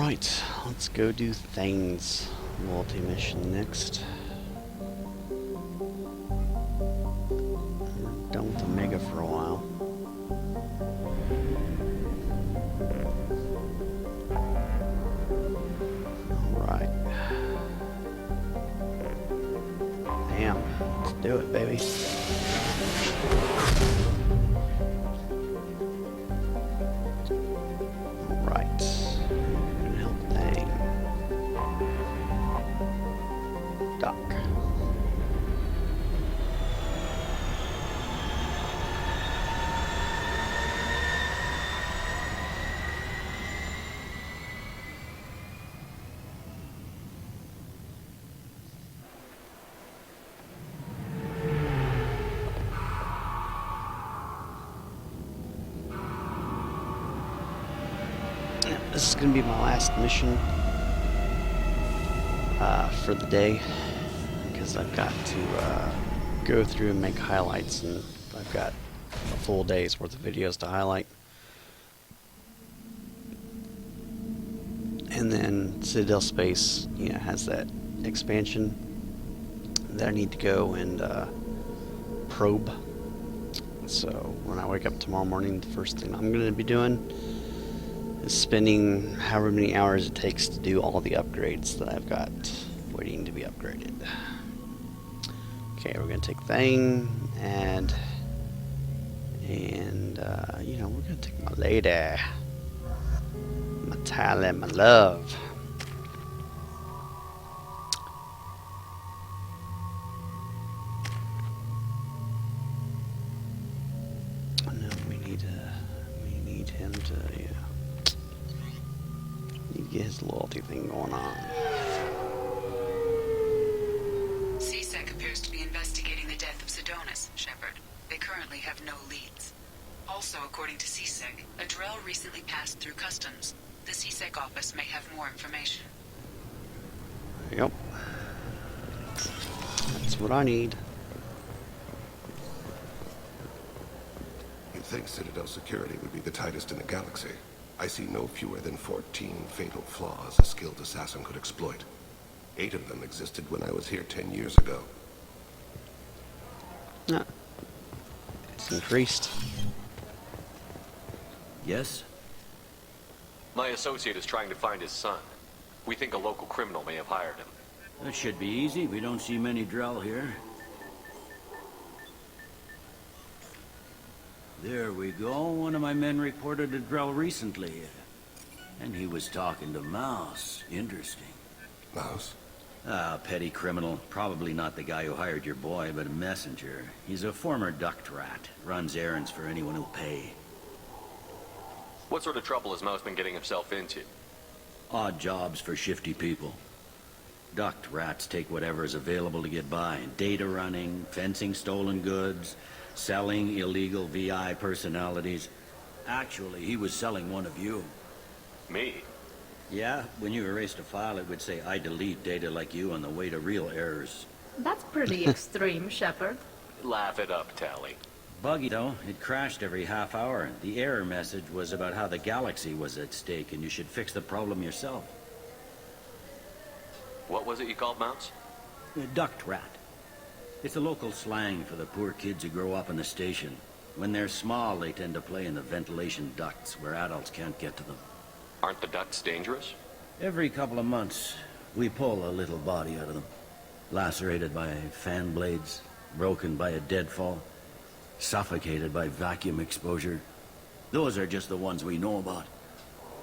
Alright, let's go do Thane's loyalty mission next. We're done with Omega for a while. Alright. Damn, let's do it, baby. This is going to be my last mission for the day, because I've got to go through and make highlights, and I've got a full day's worth of videos to highlight. And then Citadel Space, you know, has that expansion that I need to go and probe. So when I wake up tomorrow morning, the first thing I'm going to be doing is spending however many hours it takes to do all the upgrades that I've got waiting to be upgraded. Okay, we're gonna take Thane and you know, we're gonna take my lady, my talent, my love. I know we need him to, you know, get his loyalty thing going on. CSEC appears to be investigating the death of Sidonis, Shepard. They currently have no leads. Also, according to CSEC, a Drell recently passed through customs. The CSEC office may have more information. Yep. That's what I need. You'd think Citadel security would be the tightest in the galaxy. I see no fewer than 14 fatal flaws a skilled assassin could exploit. 8 of them existed when I was here 10 years ago. No. It's increased. Yes? My associate is trying to find his son. We think a local criminal may have hired him. That should be easy. We don't see many Drell here. There we go. One of my men reported a Drell recently. And he was talking to Mouse. Interesting. Mouse? Ah, petty criminal. Probably not the guy who hired your boy, but a messenger. He's a former duct rat. Runs errands for anyone who'll pay. What sort of trouble has Mouse been getting himself into? Odd jobs for shifty people. Duct rats take whatever is available to get by. Data running, fencing stolen goods, selling illegal VI personalities. Actually, he was selling one of you. Me? Yeah, when you erased a file, it would say, I delete data like you on the way to real errors. That's pretty extreme, Shepard. Laugh it up, Tally. Buggy, though. It crashed every half hour. The error message was about how the galaxy was at stake, and you should fix the problem yourself. What was it you called Mouse? A duct rat. It's a local slang for the poor kids who grow up in the station. When they're small, they tend to play in the ventilation ducts where adults can't get to them. Aren't the ducts dangerous? Every couple of months, we pull a little body out of them. Lacerated by fan blades, broken by a deadfall, suffocated by vacuum exposure. Those are just the ones we know about.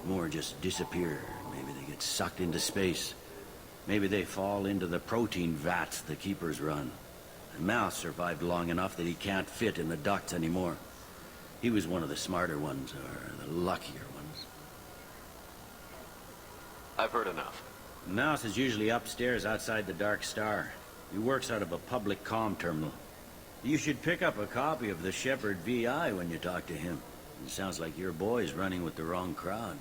More just disappear. Maybe they get sucked into space. Maybe they fall into the protein vats the keepers run. And Mouse survived long enough that he can't fit in the ducts anymore. He was one of the smarter ones, or the luckier ones. I've heard enough. Mouse is usually upstairs outside the Dark Star. He works out of a public comm terminal. You should pick up a copy of the Shepard VI when you talk to him. It sounds like your boy's running with the wrong crowd.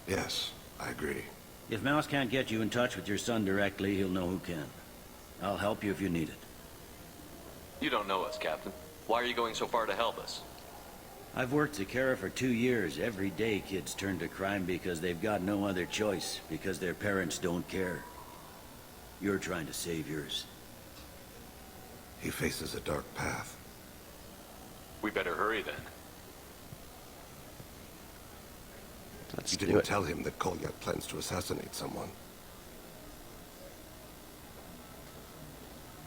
Yes, I agree. If Mouse can't get you in touch with your son directly, he'll know who can. I'll help you if you need it. You don't know us, Captain. Why are you going so far to help us? I've worked at Kara for 2 years. Every day kids turn to crime because they've got no other choice, because their parents don't care. You're trying to save yours. He faces a dark path. We better hurry then. Let's You do didn't it. tell him that Kolyak plans to assassinate someone.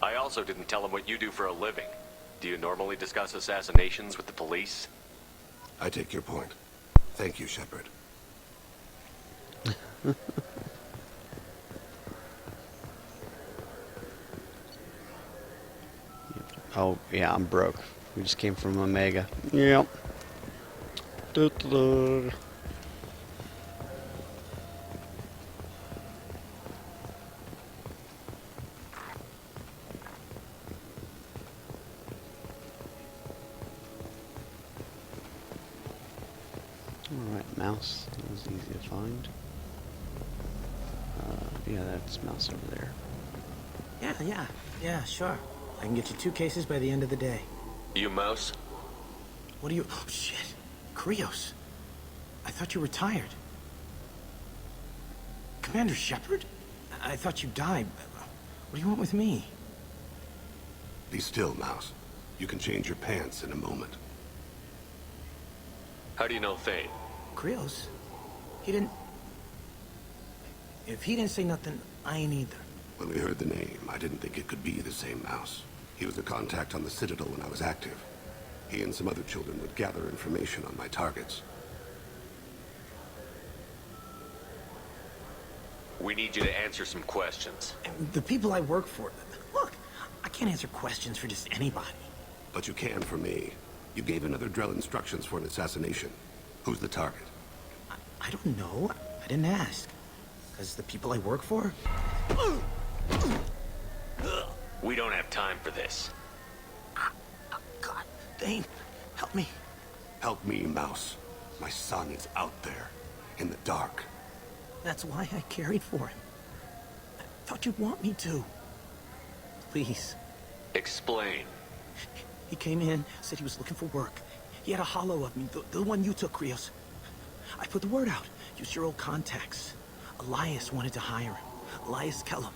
I also didn't tell him what you do for a living. Do you normally discuss assassinations with the police? I take your point. Thank you, Shepard. Oh, yeah, I'm broke. We just came from Omega. Yep. Du-du-du. Alright, mouse. That was easy to find. Yeah, that's mouse over there. Yeah, sure. I can get you 2 cases by the end of the day. You mouse? What do you... Oh, shit. Krios. I thought you were retired. Commander Shepard? I thought you died. What do you want with me? Be still, Mouse. You can change your pants in a moment. How do you know Thane? Krios? He didn't... If he didn't say nothing, I ain't either. When we heard the name, I didn't think it could be the same Mouse. He was a contact on the Citadel when I was active. He and some other children would gather information on my targets. We need you to answer some questions. And the people I work for... Look, I can't answer questions for just anybody. But you can for me. You gave another Drell instructions for an assassination. Who's the target? I don't know. I didn't ask. Because the people I work for... We don't have time for this. God, Thane, help me. Help me, Mouse. My son is out there, in the dark. That's why I carried for him. I thought you'd want me to. Please. Explain. He came in, said he was looking for work. He had a hollow of me, the one you took, Krios. I put the word out. Used your old contacts. Elias wanted to hire him. Elias Kellum.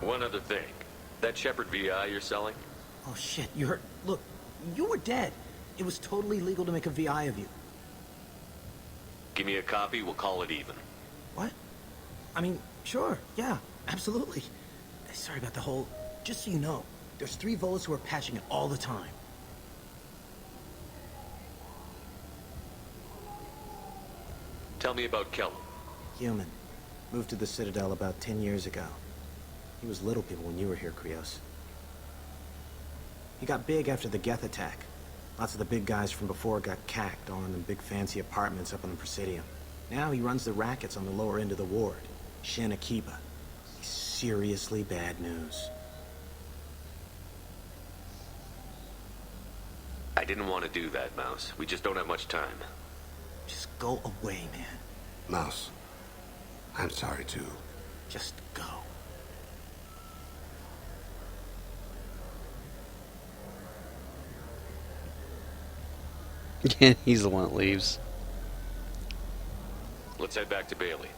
One other thing. That Shepard VI you're selling? Oh, shit, you heard... Look, you were dead. It was totally legal to make a VI of you. Give me a copy, we'll call it even. What? I mean, sure, yeah, absolutely. Sorry about the whole... Just so you know, there's 3 Volas who are patching it all the time. Tell me about Kellum. Human. Moved to the Citadel about 10 years ago. He was little people when you were here, Krios. He got big after the Geth attack. Lots of the big guys from before got cacked, all in the big fancy apartments up on the Presidium. Now he runs the rackets on the lower end of the ward. Shin Akiba. He's seriously bad news. I didn't want to do that, Mouse. We just don't have much time. Just go away, man. Mouse, I'm sorry too. Just go. He's the one that leaves. Let's head back to Bailey.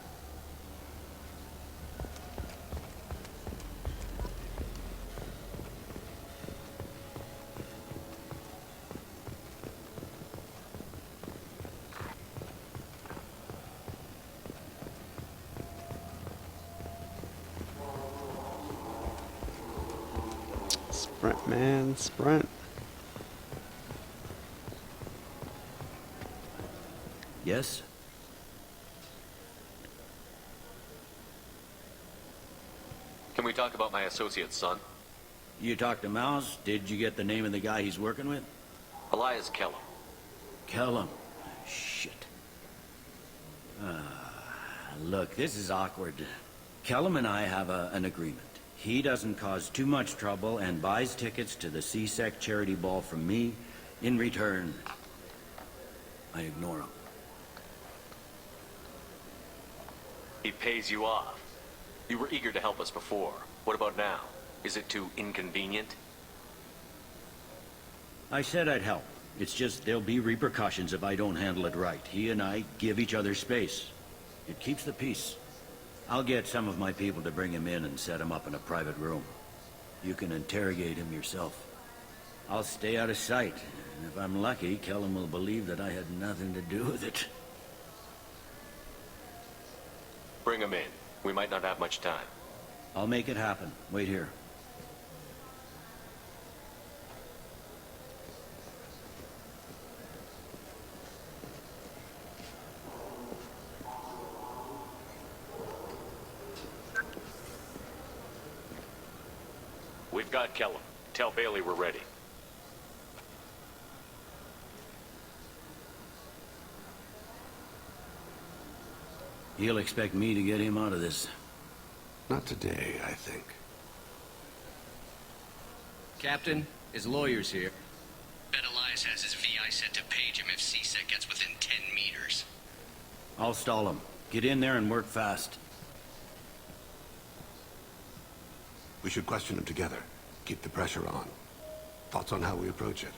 Sprint, man, sprint. Yes? Can we talk about my associate's son? You talked to Mouse? Did you get the name of the guy he's working with? Elias Kellum. Kellum. Shit. Look, this is awkward. Kellum and I have an agreement. he doesn't cause too much trouble and buys tickets to the CSEC charity ball from me, in return, I ignore him. He pays you off. You were eager to help us before. What about now? Is it too inconvenient? I said I'd help. It's just there'll be repercussions if I don't handle it right. He and I give each other space. It keeps the peace. I'll get some of my people to bring him in and set him up in a private room. You can interrogate him yourself. I'll stay out of sight, and if I'm lucky, Kellum will believe that I had nothing to do with it. Bring him in. We might not have much time. I'll make it happen. Wait here. We've got Kellum. Tell Bailey we're ready. He'll expect me to get him out of this. Not today, I think. Captain, his lawyer's here. Bet Elias has his VI set to page him if CSEC gets within 10 meters. I'll stall him. Get in there and work fast. We should question him together. Keep the pressure on. Thoughts on how we approach it?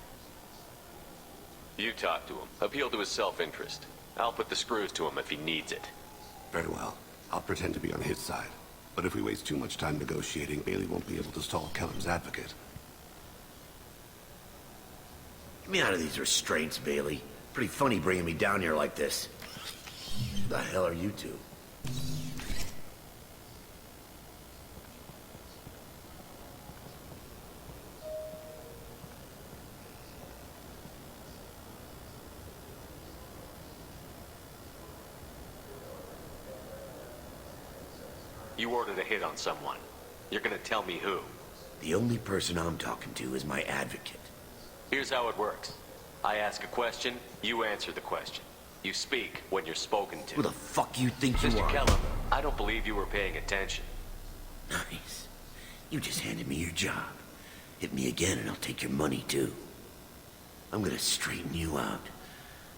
You talk to him. Appeal to his self-interest. I'll put the screws to him if he needs it. Very well. I'll pretend to be on his side. But if we waste too much time negotiating, Bailey won't be able to stall Kellum's advocate. Get me out of these restraints, Bailey. Pretty funny bringing me down here like this. Who the hell are you two? You ordered a hit on someone. You're gonna tell me who. The only person I'm talking to is my advocate. Here's how it works. I ask a question, you answer the question. You speak when you're spoken to. Who the fuck you think you Mr. are? Kellum, I don't believe you were paying attention. Nice. You just handed me your job. Hit me again and I'll take your money too. I'm gonna straighten you out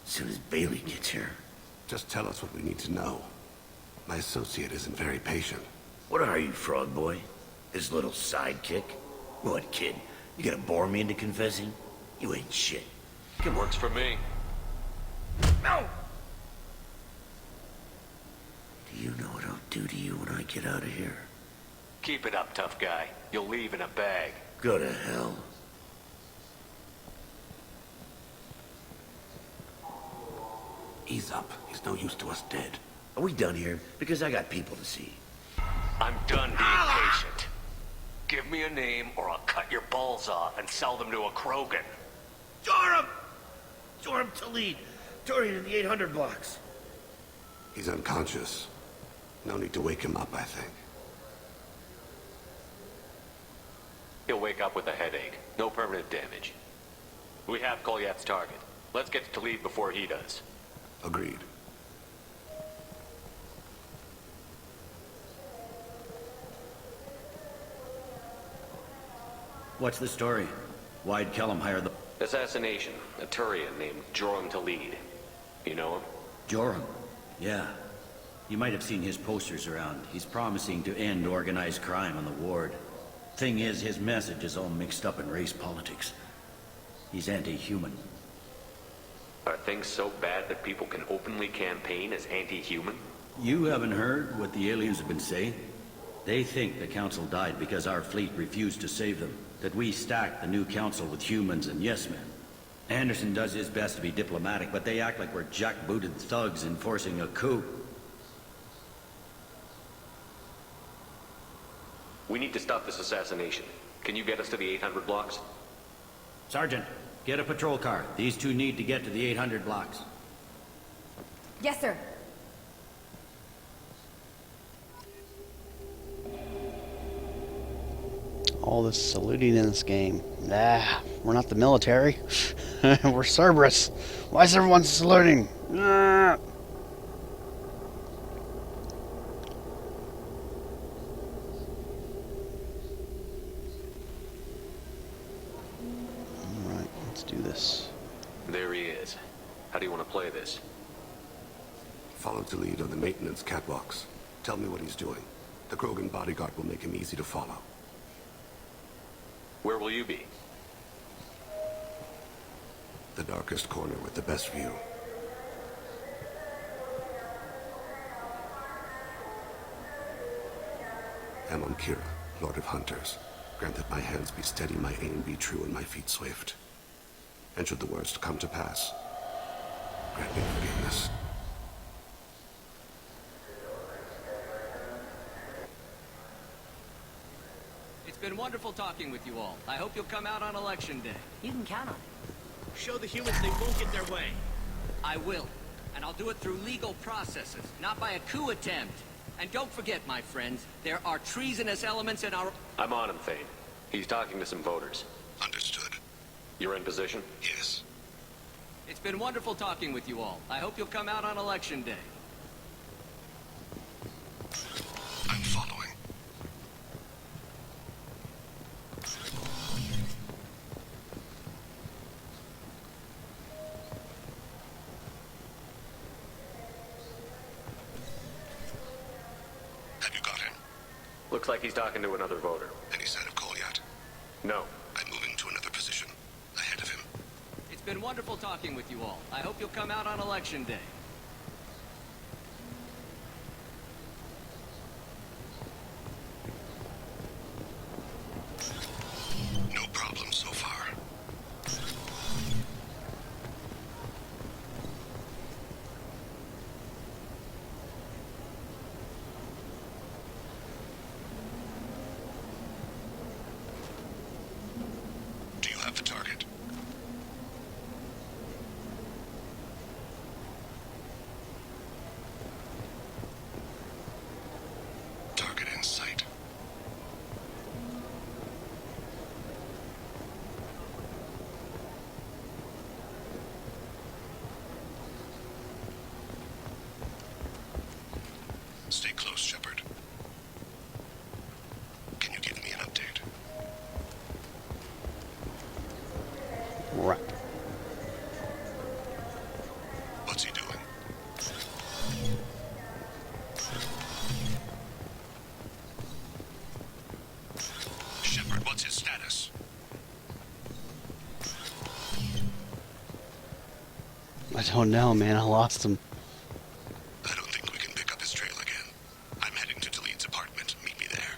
as soon as Bailey gets here. Just tell us what we need to know. My associate isn't very patient. What are you, frog boy? His little sidekick? What, kid? You gonna bore me into confessing? You ain't shit. It works for me. No! Do you know what I'll do to you when I get out of here? Keep it up, tough guy. You'll leave in a bag. Go to hell. Ease up. He's no use to us dead. Are we done here? Because I got people to see. I'm done being patient. Give me a name or I'll cut your balls off and sell them to a Krogan. Joram! Joram Talid. Turian in the 800 blocks. He's unconscious. No need to wake him up, I think. He'll wake up with a headache. No permanent damage. We have Kolyat's target. Let's get to Talib before he does. Agreed. What's the story? Why'd Kellum hire the... Assassination. A Turian named Joram Talid. You know him? Joram? Yeah. You might have seen his posters around. He's promising to end organized crime on the ward. Thing is, his message is all mixed up in race politics. He's anti-human. Are things so bad that people can openly campaign as anti-human? You haven't heard what the aliens have been saying? They think the council died because our fleet refused to save them. That we stacked the new council with humans and yes-men. Anderson does his best to be diplomatic, but they act like we're jackbooted thugs enforcing a coup. We need to stop this assassination. Can you get us to the 800 blocks? Sergeant, get a patrol car. These two need to get to the 800 blocks. Yes, sir. All this saluting in this game. Nah, we're not the military. We're Cerberus. Why is everyone saluting? Nah. Let's do this. There he is. How do you want to play this? Follow the lead on the maintenance catwalks. Tell me what he's doing. The Krogan bodyguard will make him easy to follow. Where will you be? The darkest corner with the best view. Amon Kira, Lord of Hunters. Grant that my hands be steady, my aim be true, and my feet swift. And should the worst come to pass, grant me forgiveness. It's been wonderful talking with you all. I hope you'll come out on election day. You can count on it. Show the humans they won't get their way. I will. And I'll do it through legal processes, not by a coup attempt. And don't forget, my friends, there are treasonous elements in our... I'm on him, Thane. He's talking to some voters. Understood. You're in position? Yes. It's been wonderful talking with you all. I hope you'll come out on election day. I'm following. Have you got him? Looks like he's talking to another voter. Any sign of Kolyat? No. I'm moving to another position. Ahead of him. It's been wonderful talking with you all. I hope you'll come out on election day. No problem so far. Do you have the target? Target in sight. Stay close, Shepard. Can you give me an update? Right. What's he doing? Shepard, what's his status? I don't know, man. I lost him. I don't think we can pick up his trail again. I'm heading to Delete's apartment. Meet me there.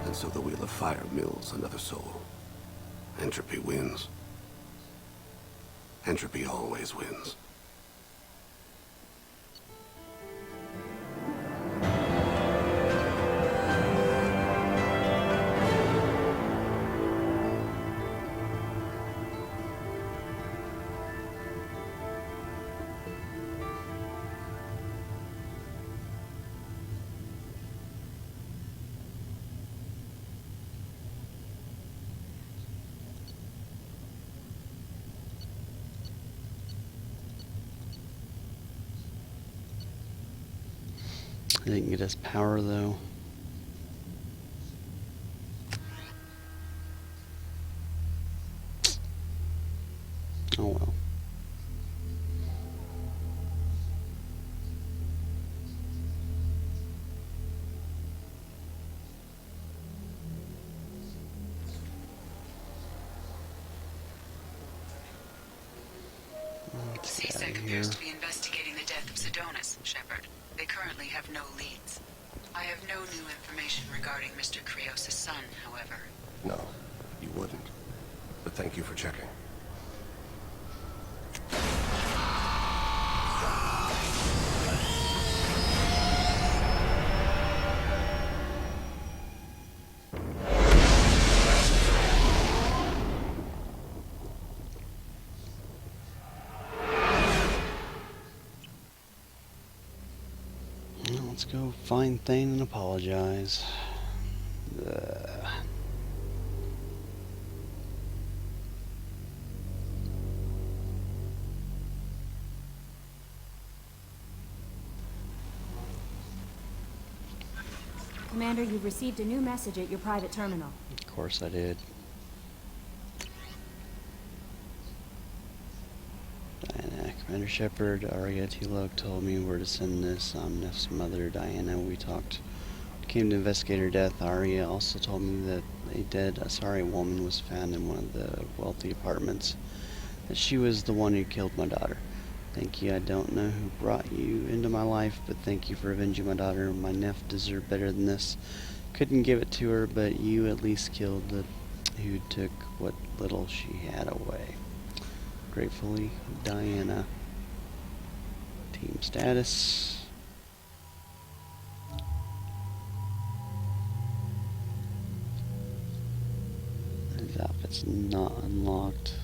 And so the Wheel of Fire mills another soul. Entropy wins. Entropy always wins. I didn't get his power though. Oh well. CSEC appears to be investigating the death of Sedonis, Shepard. They currently have no leads. I have no new information regarding Mr. Krios' son, however. No, you wouldn't. But thank you for checking. let's go find Thane and apologize. Commander, you've received a new message at your private terminal. Of course I did. Diana, Commander Shepard, Arya T-Log told me where to send this. I'm Neff's mother, Diana. We talked. Came to investigate her death. Arya also told me that a dead Asari woman was found in one of the wealthy apartments. That she was the one who killed my daughter. Thank you. I don't know who brought you into my life, but thank you for avenging my daughter. My Neff deserved better than this. Couldn't give it to her, but you at least killed the who took what little she had away. Gratefully, Diana. Team status. His outfit's not unlocked.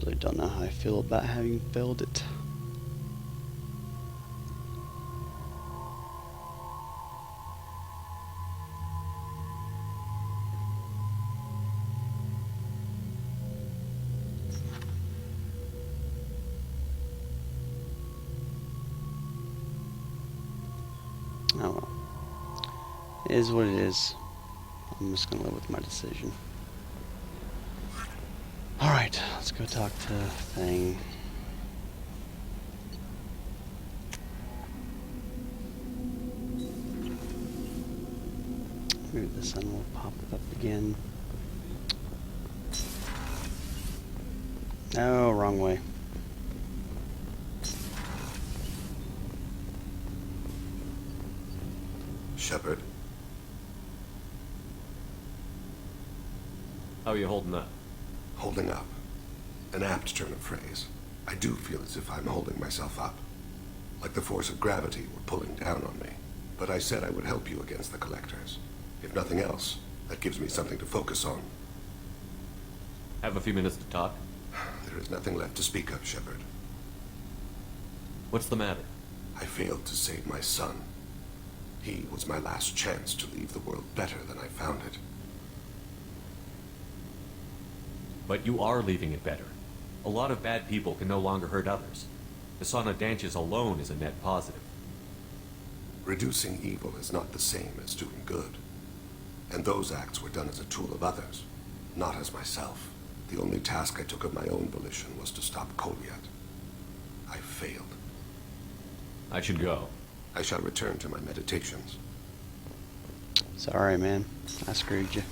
Really don't know how I feel about having failed it. Oh well. It is what it is. I'm just gonna live with my decision. Alright, let's go talk to Thane. Maybe the sun will pop up again. No, wrong way. Shepard, How are you holding up? holding up. An apt turn of phrase. I do feel as if I'm holding myself up. Like the force of gravity were pulling down on me. But I said I would help you against the Collectors. If nothing else, that gives me something to focus on. Have a few minutes to talk? There is nothing left to speak of, Shepard. What's the matter? I failed to save my son. He was my last chance to leave the world better than I found it. But you are leaving it better. A lot of bad people can no longer hurt others. Asana Danches alone is a net positive. Reducing evil is not the same as doing good. And those acts were done as a tool of others, not as myself. The only task I took of my own volition was to stop Kolyat. I failed. I should go. I shall return to my meditations. Sorry, man. I screwed you.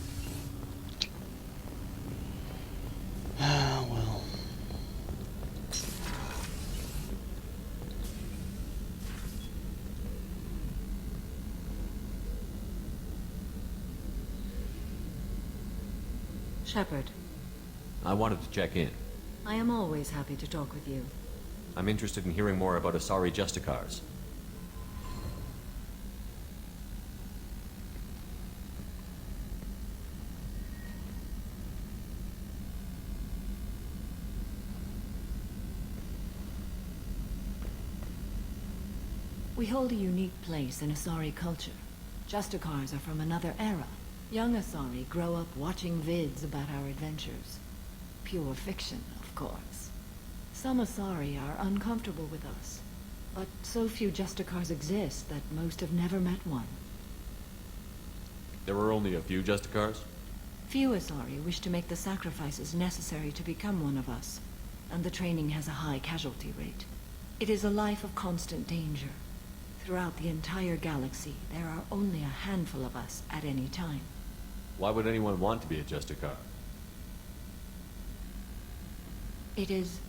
Ah, well. Shepard, I wanted to check in. I am always happy to talk with you. I'm interested in hearing more about Asari Justicars. We hold a unique place in Asari culture. Justicars are from another era. Young Asari grow up watching vids about our adventures. Pure fiction, of course. Some Asari are uncomfortable with us, but so few Justicars exist that most have never met one. There were only a few Justicars? Few Asari wish to make the sacrifices necessary to become one of us, and the training has a high casualty rate. It is a life of constant danger. Throughout the entire galaxy, there are only a handful of us at any time. Why would anyone want to be a Justicar? It is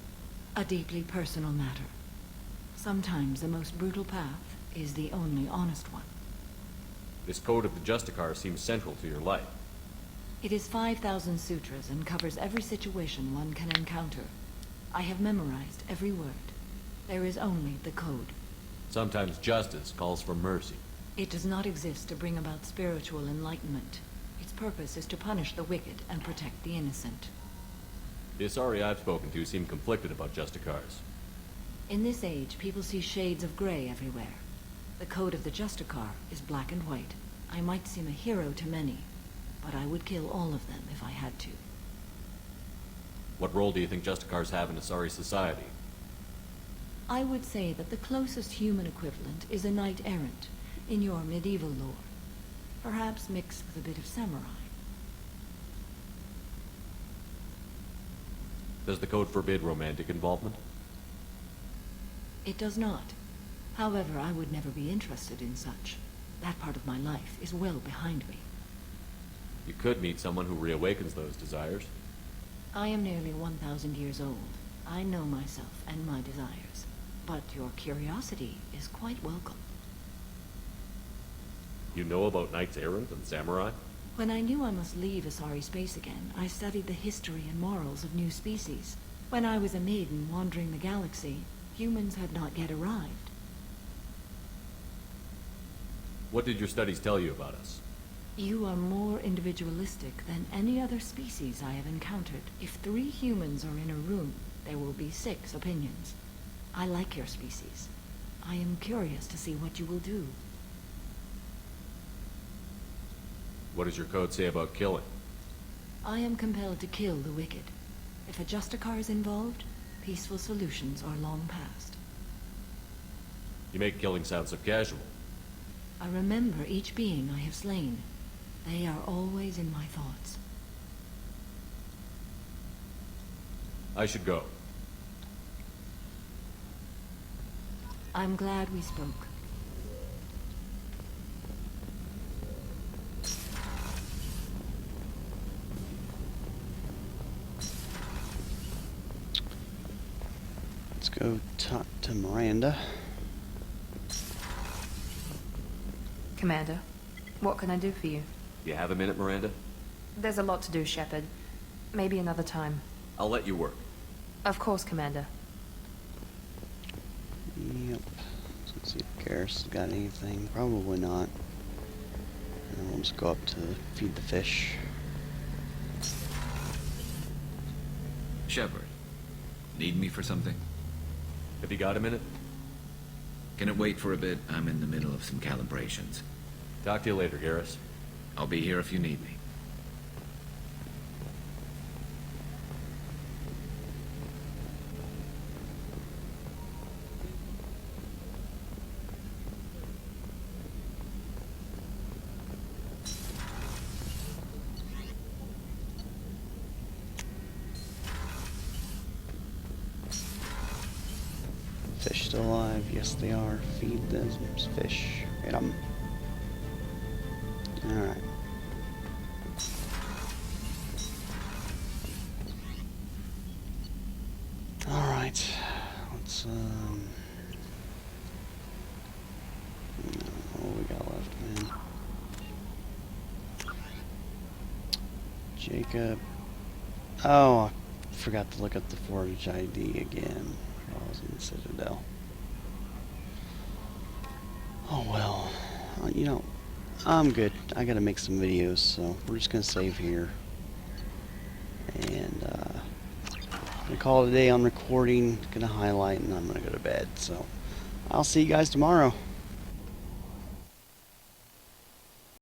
a deeply personal matter. Sometimes the most brutal path is the only honest one. This code of the Justicar seems central to your life. It is 5,000 sutras and covers every situation one can encounter. I have memorized every word. There is only the code. Sometimes justice calls for mercy. It does not exist to bring about spiritual enlightenment. Its purpose is to punish the wicked and protect the innocent. The Asari I've spoken to seem conflicted about Justicars. In this age, people see shades of gray everywhere. The code of the Justicar is black and white. I might seem a hero to many, but I would kill all of them if I had to. What role do you think Justicars have in Asari society? I would say that the closest human equivalent is a knight-errant, in your medieval lore. Perhaps mixed with a bit of samurai. Does the code forbid romantic involvement? It does not. However, I would never be interested in such. That part of my life is well behind me. You could meet someone who reawakens those desires. I am nearly 1,000 years old. I know myself and my desires. But your curiosity is quite welcome. You know about knights errant and samurai? When I knew I must leave Asari space again, I studied the history and morals of new species. When I was a maiden wandering the galaxy, humans had not yet arrived. What did your studies tell you about us? You are more individualistic than any other species I have encountered. If 3 humans are in a room, there will be 6 opinions. I like your species. I am curious to see what you will do. What does your code say about killing? I am compelled to kill the wicked. If a Justicar is involved, peaceful solutions are long past. You make killing sound so casual. I remember each being I have slain. They are always in my thoughts. I should go. I'm glad we spoke. Let's go talk to Miranda. Commander, what can I do for you? You have a minute, Miranda? There's a lot to do, Shepard. Maybe another time. I'll let you work. Of course, Commander. Yep. Let's see if Garrus has got anything. Probably not. And we'll just go up to feed the fish. Shepard, need me for something? Have you got a minute? Can it wait for a bit? I'm in the middle of some calibrations. Talk to you later, Garrus. I'll be here if you need me. Fish still alive? Yes, they are. Feed those fish. Get 'em. Alright. Alright. Let's, what we got left, man? Jacob. Oh, I forgot to look up the forage ID again. I was in the Citadel. Oh well. You know, I'm good. I gotta make some videos, so we're just gonna save here. And, I'm gonna call it a day on recording, gonna highlight, and I'm gonna go to bed. So, I'll see you guys tomorrow.